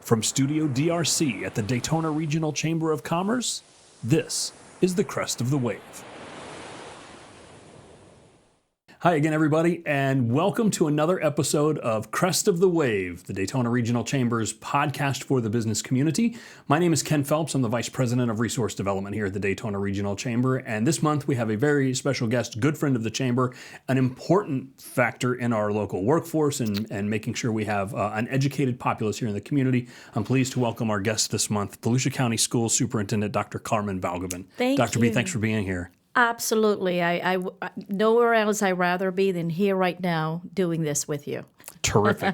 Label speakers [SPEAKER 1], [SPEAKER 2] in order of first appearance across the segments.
[SPEAKER 1] From Studio DRC at the Daytona Regional Chamber of Commerce, this is the Crest of the Wave. Hi again, everybody, and welcome to another episode of Crest of the Wave, the Daytona Regional Chamber's podcast for the business community. My name is Ken Phelps. I'm the Vice President of Resource Development here at the Daytona Regional Chamber, and this month we have a very special guest, good friend of the Chamber, an important factor in our local workforce and making sure we have an educated populace here in the community. I'm pleased to welcome our guest this month, Volusia County Schools Superintendent Dr. Carmen Balgobin.
[SPEAKER 2] Thank
[SPEAKER 1] Dr.
[SPEAKER 2] you.
[SPEAKER 1] B, thanks for being here.
[SPEAKER 2] Absolutely. I nowhere else I'd rather be than here right now doing this with you.
[SPEAKER 1] Terrific.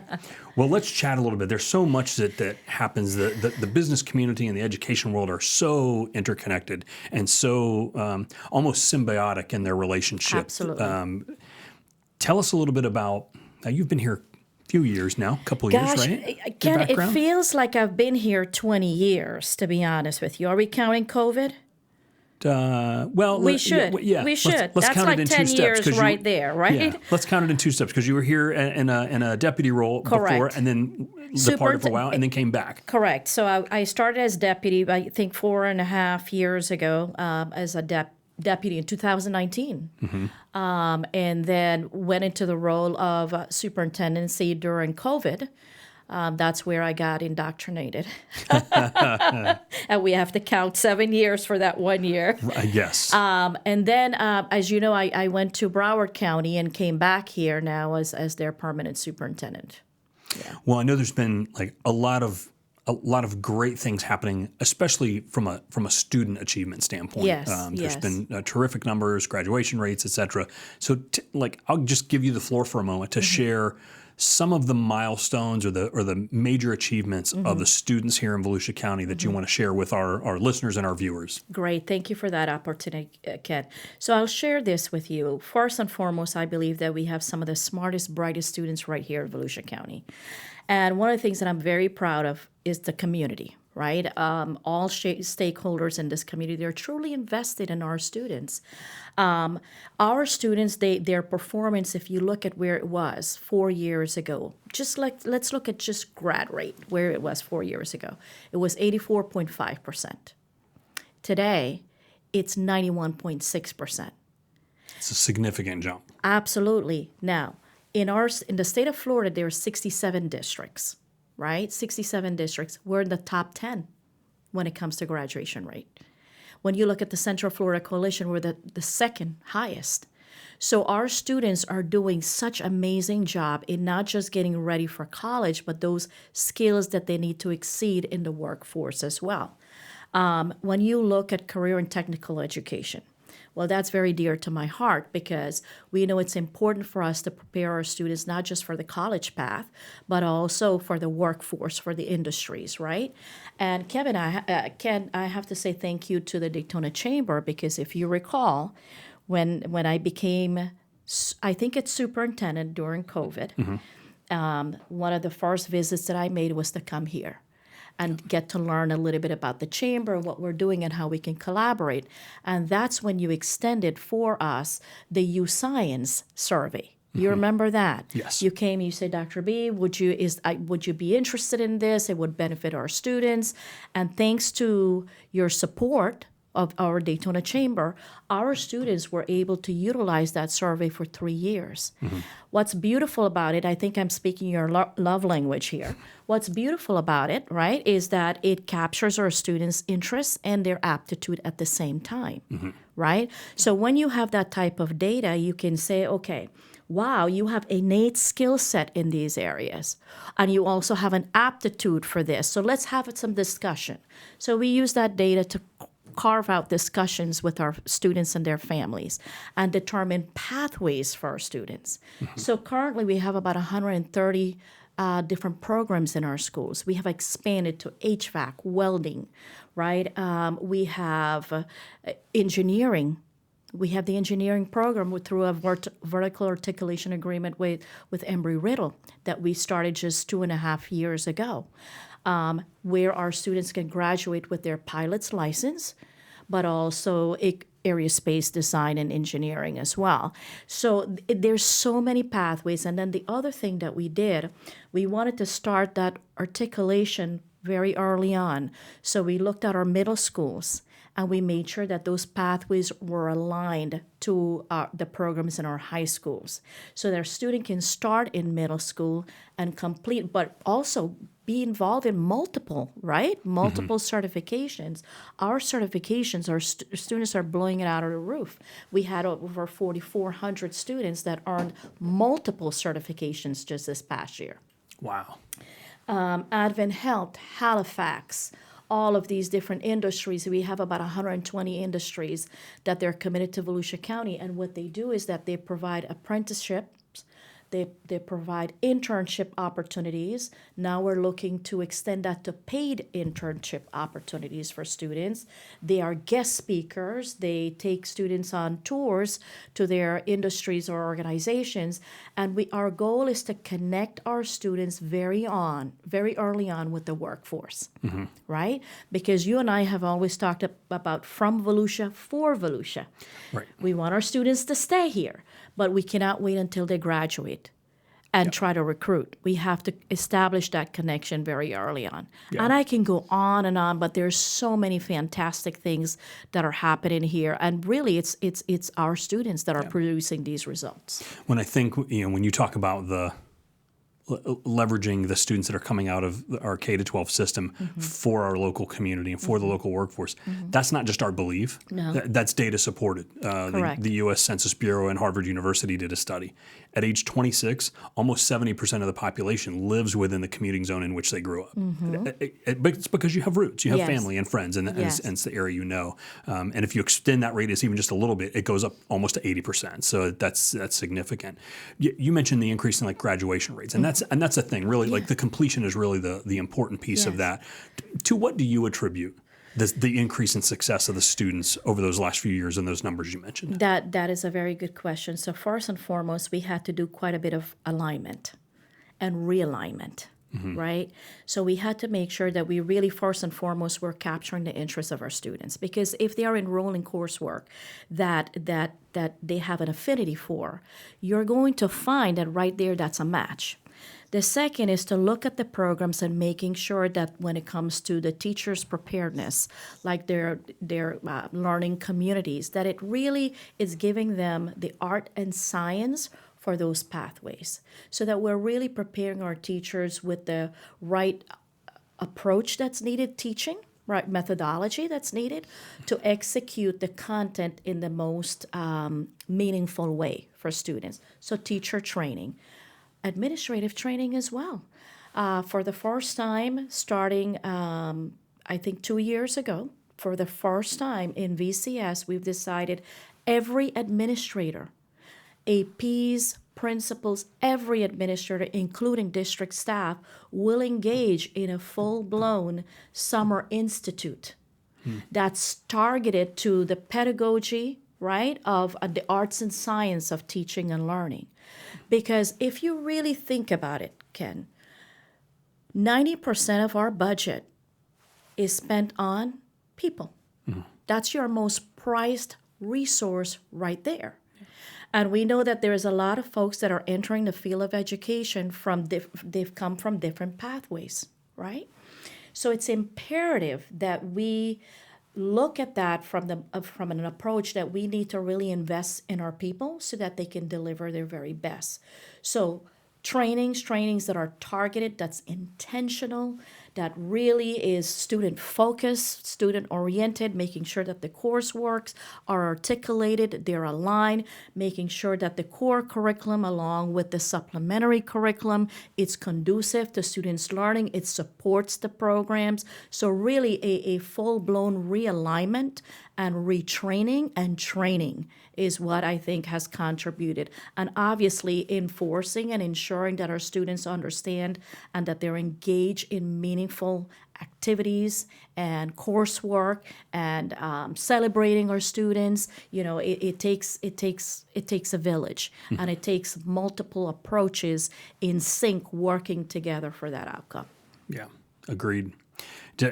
[SPEAKER 1] Well, let's chat a little bit. There's so much that happens. The business community and the education world are so interconnected and so almost symbiotic in their relationship.
[SPEAKER 2] Absolutely.
[SPEAKER 1] Tell us a little bit about, now you've been here a few years now, a couple of years, right?
[SPEAKER 2] Ken, it feels like I've been here 20 years, to be honest with you. Are we counting COVID?
[SPEAKER 1] We
[SPEAKER 2] should.
[SPEAKER 1] We should. Let's
[SPEAKER 2] That's
[SPEAKER 1] count
[SPEAKER 2] like
[SPEAKER 1] it in
[SPEAKER 2] 10
[SPEAKER 1] two
[SPEAKER 2] years
[SPEAKER 1] steps.
[SPEAKER 2] right there, right?
[SPEAKER 1] Yeah, let's count it in two steps because you were here in a deputy role before and then departed for a while and then came back.
[SPEAKER 2] Correct. So I started as deputy, I think 4.5 years ago, as a deputy in 2019. Mm-hmm. And then went into the role of superintendency during COVID. That's where I got indoctrinated. And we have to count 7 years for that 1 year.
[SPEAKER 1] Yes.
[SPEAKER 2] And then, as you know, I went to Broward County and came back here now as their permanent superintendent. Yeah.
[SPEAKER 1] Well, I know there's been like a lot of great things happening, especially from a student achievement standpoint.
[SPEAKER 2] Yes,
[SPEAKER 1] There's been terrific numbers, graduation rates, et cetera. So I'll just give you the floor for a moment to share some of the milestones or the major achievements of the students here in Volusia County that you want to share with our listeners and our viewers.
[SPEAKER 2] Great. Thank you for that opportunity, Ken. So I'll share this with you. First and foremost, I believe that we have some of the smartest, brightest students right here in Volusia County. And one of the things that I'm very proud of is the community, right? All stakeholders in this community, they're truly invested in our students. Our students, their performance, if you look at where it was 4 years ago, let's look at just grad rate, where it was 4 years ago. It was 84.5%. Today, it's 91.6%.
[SPEAKER 1] It's a significant jump.
[SPEAKER 2] Absolutely. Now, in the state of Florida, there are 67 districts, right? 67 districts. We're in the top 10 when it comes to graduation rate. When you look at the Central Florida Coalition, we're the second highest. So our students are doing such an amazing job in not just getting ready for college, but those skills that they need to exceed in the workforce as well. When you look at career and technical education, well, that's very dear to my heart because we know it's important for us to prepare our students not just for the college path, but also for the workforce, for the industries, right? And Ken, I have to say thank you to the Daytona Chamber because if you recall, when I became, I think it's superintendent during COVID, one of the first visits that I made was to come here and get to learn a little bit about the chamber, what we're doing, and how we can collaborate. And that's when you extended for us the U Science survey. You remember that?
[SPEAKER 1] Yes.
[SPEAKER 2] You came, you said, Dr. B, would you be interested in this? It would benefit our students. And thanks to your support of our Daytona Chamber, our students were able to utilize that survey for 3 years. What's beautiful about it, I think I'm speaking your love language here. What's beautiful about it, right, is that it captures our students' interests and their aptitude at the same time, right? So when you have that type of data, you can say, okay, wow, you have innate skill set in these areas, and you also have an aptitude for this. So let's have some discussion. So we use that data to carve out discussions with our students and their families and determine pathways for our students. So currently we have about 130 different programs in our schools. We have expanded to HVAC, welding, right? We have engineering. We have the engineering program through a vertical articulation agreement with Embry-Riddle that we started just 2.5 years ago. Where our students can graduate with their pilot's license, but also aerospace design and engineering as well. So there's so many pathways. And then the other thing that we did, we wanted to start that articulation very early on. So we looked at our middle schools and we made sure that those pathways were aligned to the programs in our high schools. So that our student can start in middle school and complete, but also be involved in multiple, right? Multiple certifications. Our certifications, our students are blowing it out of the roof. We had over 4,400 students that earned multiple certifications just this past year.
[SPEAKER 1] Wow.
[SPEAKER 2] Advent Health, Halifax, all of these different industries. We have about 120 industries that they're committed to Volusia County. And what they do is that they provide apprenticeships, they provide internship opportunities. Now we're looking to extend that to paid internship opportunities for students. They are guest speakers. They take students on tours to their industries or organizations. And our goal is to connect our students very early on with the workforce, right? Because you and I have always talked about from Volusia for Volusia.
[SPEAKER 1] Right.
[SPEAKER 2] We want our students to stay here, but we cannot wait until they graduate and try to recruit. We have to establish that connection very early on.
[SPEAKER 1] Yeah.
[SPEAKER 2] And I can go on, but there's so many fantastic things that are happening here. And really, it's our students that are producing these results.
[SPEAKER 1] When I think, when you talk about the leveraging the students that are coming out of our K-12 system for our local community and for the local workforce, that's not just our belief.
[SPEAKER 2] No.
[SPEAKER 1] That's data supported.
[SPEAKER 2] Correct.
[SPEAKER 1] The U.S. Census Bureau and Harvard University did a study. At age 26, almost 70% of the population lives within the commuting zone in which they grew up. But it's because you have roots, you have family and friends, and it's the area you know. And if you extend that radius even just a little bit, it goes up almost to 80%. So that's significant. You mentioned the increase in graduation rates, and that's a thing. Really, the completion is really the important piece of that. To what do you attribute the increase in success of the students over those last few years and those numbers you mentioned?
[SPEAKER 2] That is a very good question. So first and foremost, we had to do quite a bit of alignment and realignment, right? So we had to make sure that we really first and foremost were capturing the interests of our students, because if they are enrolled in coursework that they have an affinity for, you're going to find that right there that's a match. The second is to look at the programs and making sure that when it comes to the teachers' preparedness, like their learning communities, that it really is giving them the art and science for those pathways, so that we're really preparing our teachers with the right approach that's needed, teaching, right methodology that's needed to execute the content in the most meaningful way for students. So teacher training. Administrative training as well. For the first time, starting I think 2 years ago, for the first time in VCS, we've decided every administrator, APs, principals, every administrator, including district staff, will engage in a full-blown summer institute that's targeted to the pedagogy, right, of the arts and science of teaching and learning. Because if you really think about it, Ken, 90% of our budget is spent on people. That's your most prized resource right there. And we know that there is a lot of folks that are entering the field of education they've come from different pathways, right? So it's imperative that we look at that from an approach that we need to really invest in our people so that they can deliver their very best. So trainings that are targeted, that's intentional, that really is student-focused, student-oriented, making sure that the courseworks are articulated, they're aligned, making sure that the core curriculum along with the supplementary curriculum, it's conducive to students' learning, it supports the programs. So really a full-blown realignment and retraining and training is what I think has contributed. And obviously enforcing and ensuring that our students understand and that they're engaged in meaningful activities and coursework and celebrating our students. It takes a village, and it takes multiple approaches in sync working together for that outcome.
[SPEAKER 1] Yeah, agreed.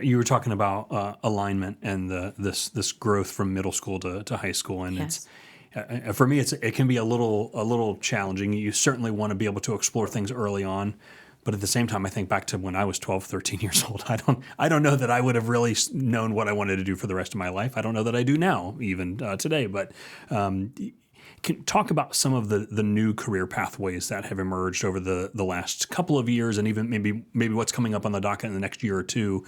[SPEAKER 1] You were talking about alignment and this growth from middle school to high school, and
[SPEAKER 2] Yes.
[SPEAKER 1] For me, it can be a little challenging. You certainly want to be able to explore things early on, But at the same time, I think back to when I was 12, 13 years old. I don't know that I would have really known what I wanted to do for the rest of my life. I don't know that I do now, even today. But can talk about some of the new career pathways that have emerged over the last couple of years, and even maybe what's coming up on the docket in the next year or two.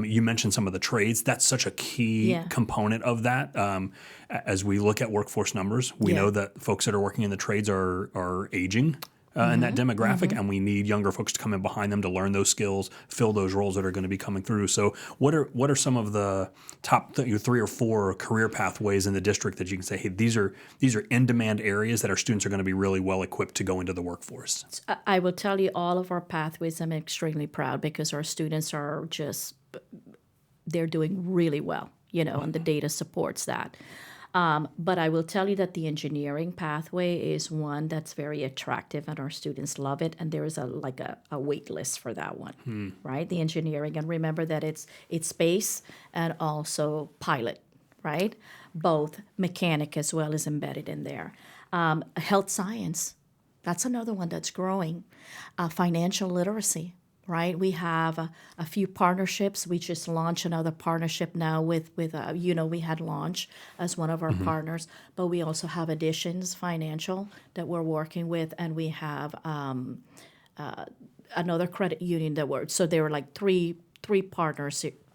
[SPEAKER 1] You mentioned some of the trades. That's such a key component of that. As we look at workforce numbers, we know that folks that are working in the trades are aging. In that demographic, and we need younger folks to come in behind them to learn those skills, fill those roles that are going to be coming through. So, what are some of the top 3 or 4 career pathways in the district that you can say, hey, these are in-demand areas that our students are going to be really well equipped to go into the workforce?
[SPEAKER 2] I will tell you all of our pathways. I'm extremely proud because our students are they're doing really well, and the data supports that. But I will tell you that the engineering pathway is one that's very attractive, and our students love it. And there is a wait list for that one, right? The engineering, and remember that it's space and also pilot, right? Both mechanic as well as embedded in there. Health science, that's another one that's growing. Financial literacy. Right, we have a few partnerships. We just launched another partnership now with we had Launch as one of our partners, but we also have Additions Financial that we're working with, and we have another credit union so there were like three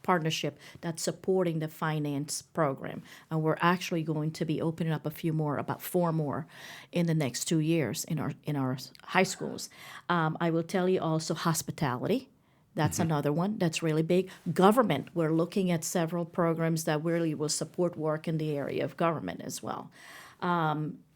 [SPEAKER 2] partnership that's supporting the finance program, and we're actually going to be opening up about 4 more in the next 2 years in our high schools. I will tell you also hospitality. That's another one that's really big. Government, we're looking at several programs that really will support work in the area of government as well.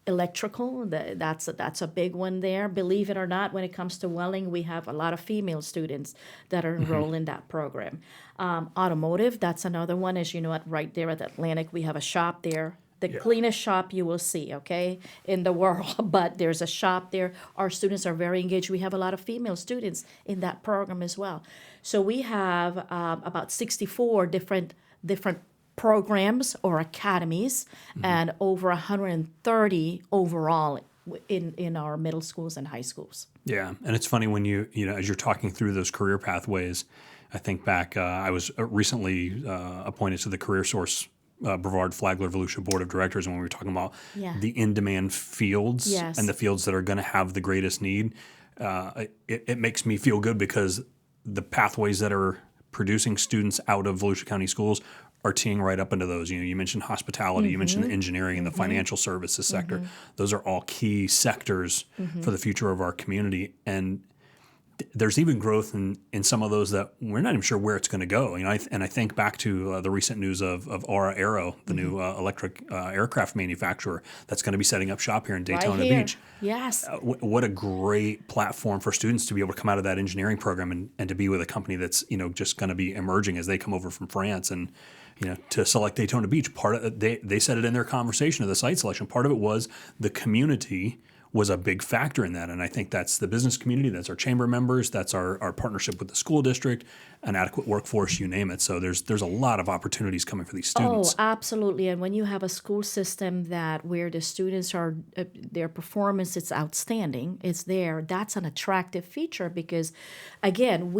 [SPEAKER 2] Electrical, that's a big one there. Believe it or not, when it comes to welding, we have a lot of female students that are enrolled in that program. Automotive, that's another one. As you know, right there at Atlantic, we have a shop there. The cleanest shop you will see, in the world. But there's a shop there. Our students are very engaged. We have a lot of female students in that program as well. So we have about 64 different programs or academies, and over 130 overall in our middle schools and high schools. Yeah,
[SPEAKER 1] and it's funny when you as you're talking through those career pathways, I think back, I was recently appointed to the Career Source Brevard Flagler Volusia Board of Directors, and when we were talking about the in-demand fields and the fields that are going to have the greatest need, it makes me feel good because the pathways that are producing students out of Volusia County Schools are teeing right up into those. You mentioned hospitality, you mentioned the engineering and the financial services sector. Those are all key sectors for the future of our community. And there's even growth in some of those that we're not even sure where it's going to go. I think back to the recent news of Aura Aero, the new electric aircraft manufacturer that's going to be setting up shop here in Daytona Beach.
[SPEAKER 2] Yes.
[SPEAKER 1] What a great platform for students to be able to come out of that engineering program and to be with a company that's just going to be emerging as they come over from France and to select Daytona Beach. Part of they said it in their conversation of the site selection. Part of it was the community was a big factor in that. And I think that's the business community, that's our chamber members, that's our partnership with the school district, an adequate workforce, you name it. So there's a lot of opportunities coming for these students.
[SPEAKER 2] Oh, absolutely. And when you have a school system where the students their performance is outstanding, it's there, that's an attractive feature because, again,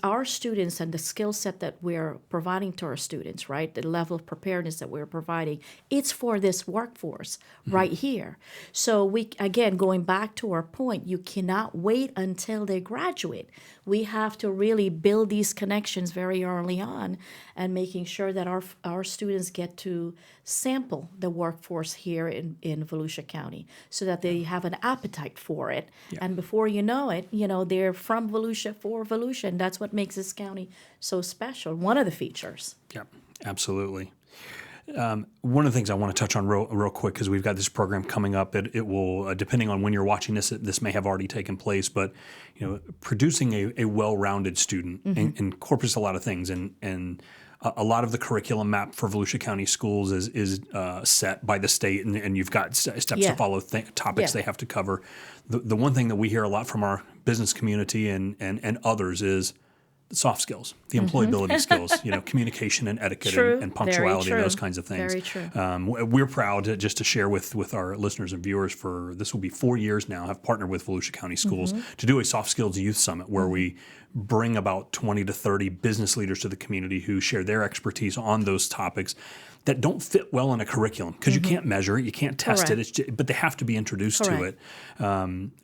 [SPEAKER 2] our students and the skill set that we're providing to our students, right, the level of preparedness that we're providing, it's for this workforce right here. So again, going back to our point, you cannot wait until they graduate. We have to really build these connections very early on and making sure that our students get to sample the workforce here in Volusia County so that they have an appetite for it. Yeah. And before you know it, they're from Volusia for Volusia, and that's what makes this county so special, one of the features.
[SPEAKER 1] Yeah, absolutely. One of the things I want to touch on real quick, because we've got this program coming up. It will, depending on when you're watching this may have already taken place, but producing a well-rounded student incorporates a lot of things, and a lot of the curriculum map for Volusia County Schools is set by the state, and you've got steps to follow, topics they have to cover. The one thing that we hear a lot from our business community and others is soft skills, the employability skills, communication and etiquette
[SPEAKER 2] True.
[SPEAKER 1] and punctuality
[SPEAKER 2] Very
[SPEAKER 1] and those
[SPEAKER 2] true.
[SPEAKER 1] kinds of things.
[SPEAKER 2] Very true.
[SPEAKER 1] We're proud just to share with our listeners and viewers this will be 4 years now, have partnered with Volusia County Schools to do a soft skills youth summit where we bring about 20 to 30 business leaders to the community who share their expertise on those topics that don't fit well in a curriculum because you can't measure it, you can't test it, but they have to be introduced to it.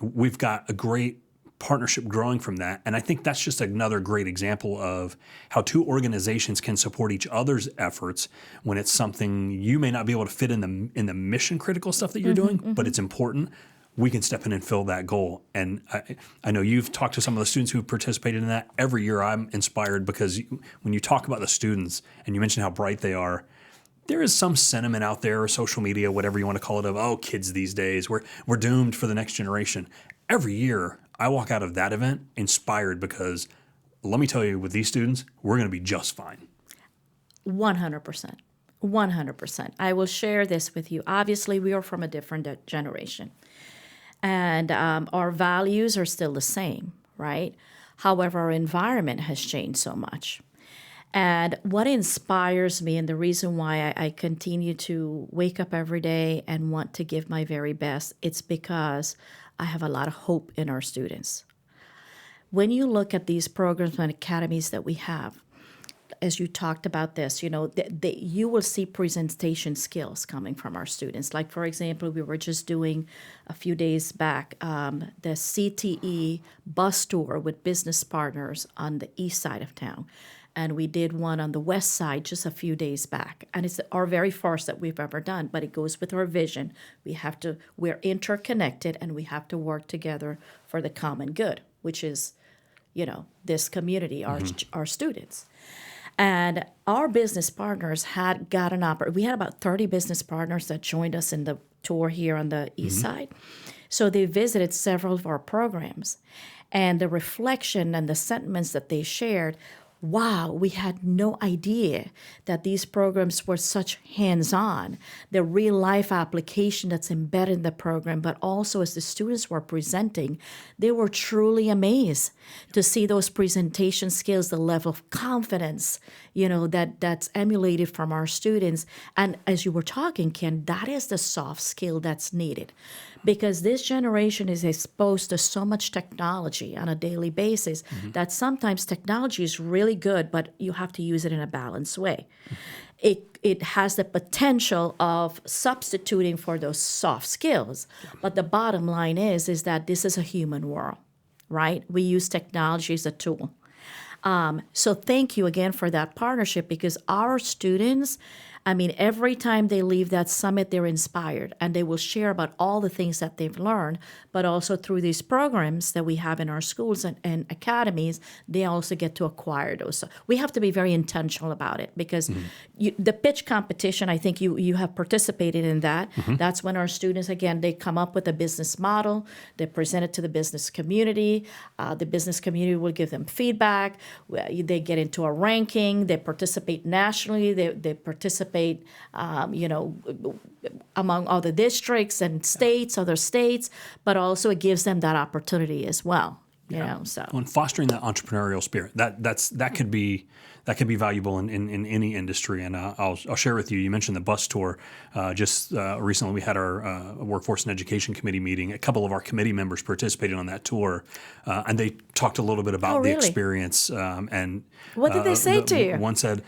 [SPEAKER 1] We've got a great partnership growing from that, and I think that's just another great example of how two organizations can support each other's efforts when it's something you may not be able to fit in the mission critical stuff that you're doing, but it's important. We can step in and fill that goal. And I know you've talked to some of the students who've participated in that. Every year I'm inspired because when you talk about the students and you mention how bright they are, there is some sentiment out there, or social media, whatever you want to call it, of, oh, kids these days, we're doomed for the next generation. Every year I walk out of that event inspired because let me tell you, with these students, we're going to be just fine.
[SPEAKER 2] 100%. 100%. I will share this with you. Obviously, we are from a different generation. And our values are still the same, right? However, our environment has changed so much. And what inspires me and the reason why I continue to wake up every day and want to give my very best, it's because I have a lot of hope in our students. When you look at these programs and academies that we have, as you talked about this, you will see presentation skills coming from our students. Like, for example, we were just doing a few days back the CTE bus tour with business partners on the east side of town. And we did one on the west side just a few days back. And it's our very first that we've ever done, but it goes with our vision. We're interconnected and we have to work together for the common good, which is, this community, our students. And our business partners had got we had about 30 business partners that joined us in the tour here on the east side. So they visited several of our programs. And the reflection and the sentiments that they shared, wow, we had no idea that these programs were such hands-on, the real-life application that's embedded in the program, but also as the students were presenting, they were truly amazed to see those presentation skills, the level of confidence, that's emulated from our students. And as you were talking, Ken, that is the soft skill that's needed. Because this generation is exposed to so much technology on a daily basis that sometimes technology is really good, but you have to use it in a balanced way. It has the potential of substituting for those soft skills, but the bottom line is that this is a human world, right? We use technology as a tool. So thank you again for that partnership, because our students, every time they leave that summit, they're inspired and they will share about all the things that they've learned, but also through these programs that we have in our schools and academies, they also get to acquire those. So we have to be very intentional about it, because the pitch competition, I think you have participated in that. That's when our students, again, they come up with a business model, they present it to the business community. The business community will give them feedback. They get into a ranking. They participate nationally. They participate among other districts and states, other states, but also it gives them that opportunity as well. So
[SPEAKER 1] and fostering that entrepreneurial spirit, that could be valuable in any industry. And I'll share with you. You mentioned the bus tour. Just recently, we had our Workforce and Education Committee meeting. A couple of our committee members participated on that tour, and they talked a little bit about the experience. And
[SPEAKER 2] what did they say to you?
[SPEAKER 1] One said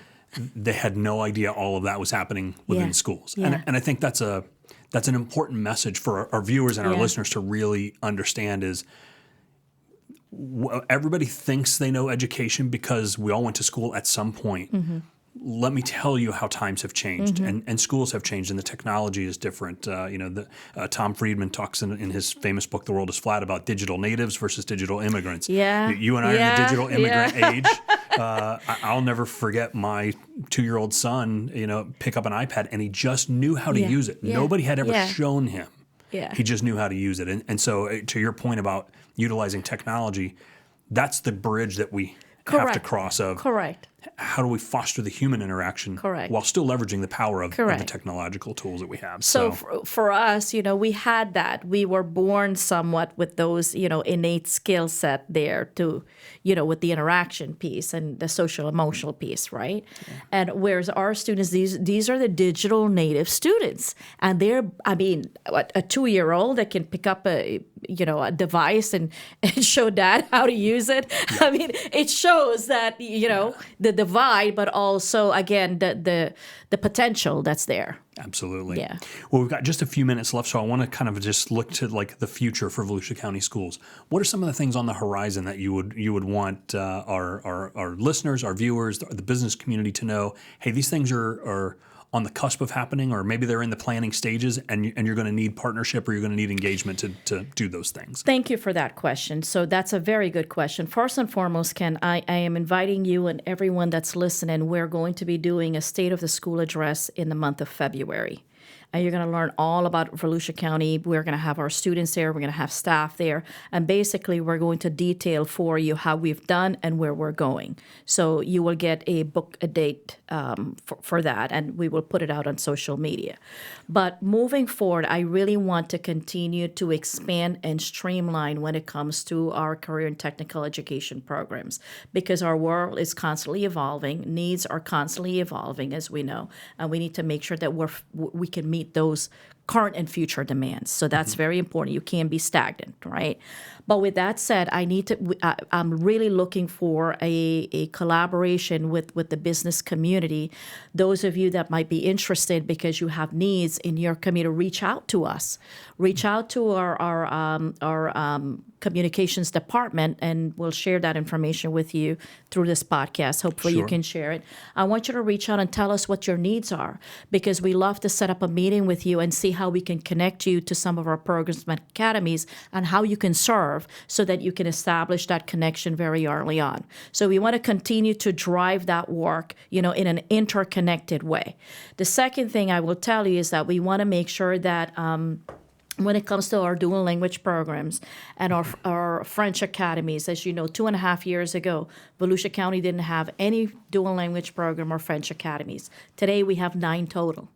[SPEAKER 1] they had no idea all of that was happening within schools. And I think that's an important message for our viewers and our listeners to really understand is everybody thinks they know education because we all went to school at some point. Let me tell you how times have changed and schools have changed and the technology is different. Tom Friedman talks in his famous book, The World is Flat, about digital natives versus digital immigrants. You and I are in the digital immigrant age. I'll never forget my 2-year-old son, pick up an iPad and he just knew how to use it. Nobody had ever shown him. He just knew how to use it. And so to your point about utilizing technology, that's the bridge that we have to cross of. how do we foster the human interaction
[SPEAKER 2] Correct.
[SPEAKER 1] while still leveraging the power of the
[SPEAKER 2] Correct.
[SPEAKER 1] technological tools that we have.
[SPEAKER 2] So for us, we had that. We were born somewhat with those, innate skill set there to, with the interaction piece and the social emotional piece, right? Yeah. And whereas our students, these are the digital native students, and they're, a 2-year-old that can pick up a device and show dad how to use it. Yeah. It shows that the divide, but also again the potential that's there.
[SPEAKER 1] Absolutely.
[SPEAKER 2] Yeah.
[SPEAKER 1] Well, we've got just a few minutes left, so I want to kind of just look to like the future for Volusia County Schools. What are some of the things on the horizon that you would want our listeners, our viewers, the business community to know? Hey, these things are on the cusp of happening, or maybe they're in the planning stages, and you're going to need partnership, or you're going to need engagement to do those things.
[SPEAKER 2] Thank you for that question. So that's a very good question. First and foremost, Ken, I am inviting you and everyone that's listening. We're going to be doing a State of the School address in the month of February. And you're going to learn all about Volusia County. We're going to have our students there. We're going to have staff there. And basically, we're going to detail for you how we've done and where we're going. So you will get a date for that, and we will put it out on social media. But moving forward, I really want to continue to expand and streamline when it comes to our career and technical education programs, because our world is constantly evolving. Needs are constantly evolving, as we know, and we need to make sure that we can meet those current and future demands. So that's very important. You can't be stagnant, right? But with that said, I'm really looking for a collaboration with the business community. Those of you that might be interested because you have needs in your community, reach out to us. Reach out to our communications department, and we'll share that information with you through this podcast. Hopefully you can share it. I want you to reach out and tell us what your needs are, because we love to set up a meeting with you and see how we can connect you to some of our programs and academies and how you can serve so that you can establish that connection very early on. So we want to continue to drive that work, in an interconnected way. The second thing I will tell you is that we want to make sure that when it comes to our dual language programs and our French academies, as you know, 2.5 years ago, Volusia County didn't have any dual language program or French academies. Today we have 9 total.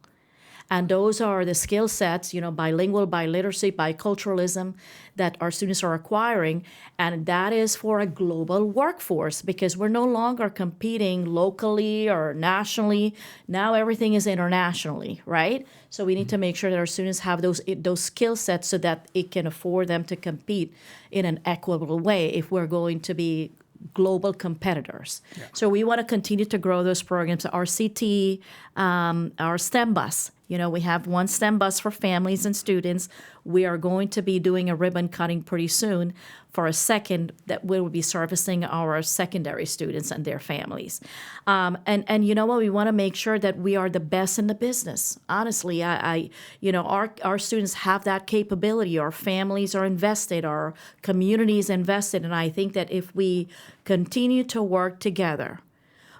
[SPEAKER 2] And those are the skill sets, bilingual, biliteracy, biculturalism that our students are acquiring. And that is for a global workforce, because we're no longer competing locally or nationally. Now everything is internationally, right? So we need to make sure that our students have those skill sets so that it can afford them to compete in an equitable way if we're going to be global competitors. Yeah. So we want to continue to grow those programs. Our CT, our STEM bus, we have one STEM bus for families and students. We are going to be doing a ribbon cutting pretty soon for a second that will be servicing our secondary students and their families. And you know what? We want to make sure that we are the best in the business. Honestly, our students have that capability. Our families are invested. Our community is invested. And I think that if we continue to work together,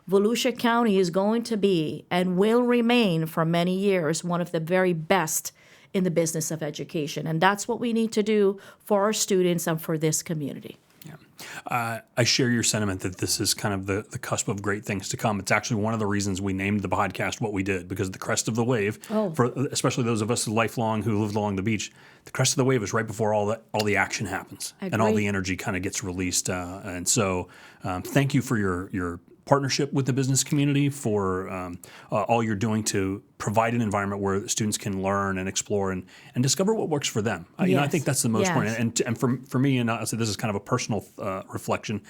[SPEAKER 2] Volusia County is going to be and will remain for many years one of the very best in the business of education. And that's what we need to do for our students and for this community.
[SPEAKER 1] Yeah. I share your sentiment that this is kind of the cusp of great things to come. It's actually one of the reasons we named the podcast what we did, because the crest of the wave, for especially those of us lifelong who lived along the beach, the crest of the wave is right before all the action happens and all the energy kind of gets released. And so thank you for your partnership with the business community, for all you're doing to provide an environment where students can learn and explore and discover what works for them. I think that's the most important. And for me, and I'll say this is kind of a personal reflection,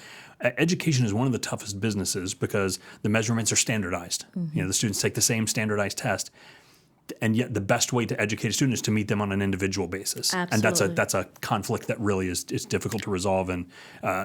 [SPEAKER 1] education is one of the toughest businesses because the measurements are standardized. Mm-hmm. The students take the same standardized test. And yet the best way to educate a student is to meet them on an individual basis. Absolutely. And that's a conflict that really is difficult to resolve. And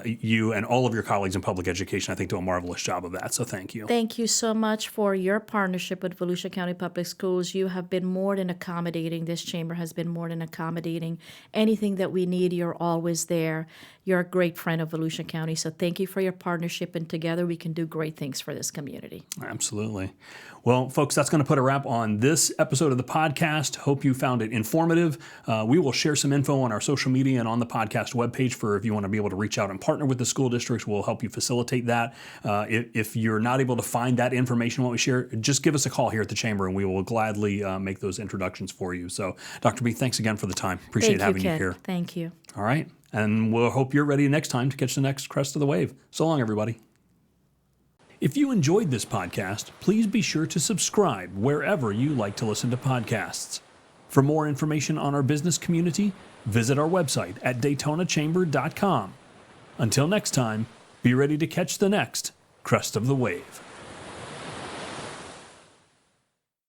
[SPEAKER 1] you and all of your colleagues in public education, I think, do a marvelous job of that. So thank you.
[SPEAKER 2] Thank you so much for your partnership with Volusia County Public Schools. You have been more than accommodating. This chamber has been more than accommodating. Anything that we need, you're always there. You're a great friend of Volusia County. So thank you for your partnership. And together we can do great things for this community.
[SPEAKER 1] Absolutely. Well, folks, that's going to put a wrap on this episode episode of the podcast. Hope you found it informative. We will share some info on our social media and on the podcast webpage for if you want to be able to reach out and partner with the school districts. We'll help you facilitate that. If you're not able to find that information, what we share, just give us a call here at the Chamber and we will gladly make those introductions for you. So, Dr. B, thanks again for the time. Appreciate having you here.
[SPEAKER 2] Thank you.
[SPEAKER 1] All right. And we'll hope you're ready next time to catch the next Crest of the Wave. So long, everybody. If you enjoyed this podcast, please be sure to subscribe wherever you like to listen to podcasts. For more information on our business community, visit our website at DaytonaChamber.com. Until next time, be ready to catch the next Crest of the Wave.